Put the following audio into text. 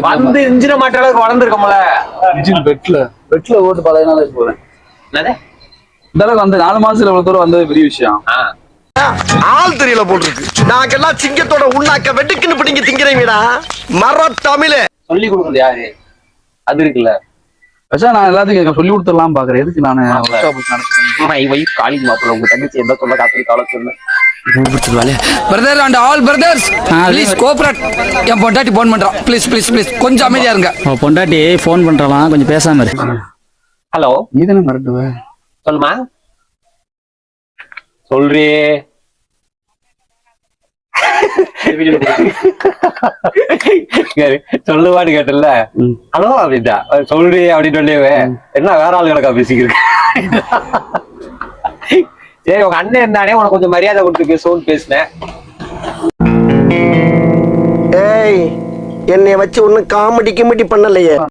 வந்து இன்ஜின மாட்ட அளவுக்கு வளர்ந்துருக்கோம்ல. இன்ஜின் பெட்ல ஓட்டு பழையனாலே போறேன். என்னது இந்த அளவுக்கு வந்து 4 மாசத்துல இவ்வளவு தூரம் வந்தது பெரிய விஷயம். ஆள் தெரியல போட்டுருக்கு. நாங்கெல்லாம் சிங்கத்தோட உண்ணாக்க வெட்டுக்குன்னு பிடிங்க திங்கிறீங்கடா. மர தமிழ சொல்லி கொடுக்குறது யாரு? அது இருக்குல்ல. பச்சா நான் எல்லாத்துக்கும் சொல்லி கொடுத்துடலாம் பாக்குறேன். எதுக்கு நானு காலிங் மாப்பிள்ள உங்க தங்கச்சி எந்த சொல்ல காப்பி கால சொல்லு. Brother and all brothers please cooperate. என் பொண்டாட்டி போன் பண்றான். ப்ளீஸ் ப்ளீஸ் ப்ளீஸ் கொஞ்சம் அமைதியா இருங்க. பொண்டாட்டி போன் பண்றலாம், கொஞ்சம் பேசாம இரு. ஹலோ, நீ தானே மிரட்டுவ? சொல்லுமா. சொல்றே சொல்லுவான்னு கேட்டல. ஹலோ அப்படின்டா சொல்றே அப்படின்னு சொல்லிவே. என்ன வேற ஆள் கணக்கா பேசிக்கிருக்கு. சரி உங்க அண்ணன் இருந்தானே உனக்கு கொஞ்சம் மரியாதை கொடுத்து பேசுவோம்னு பேசினேன். ஏய் என்னைய வச்சு ஒன்னும் காமெடி கிமெடி பண்ணலையே.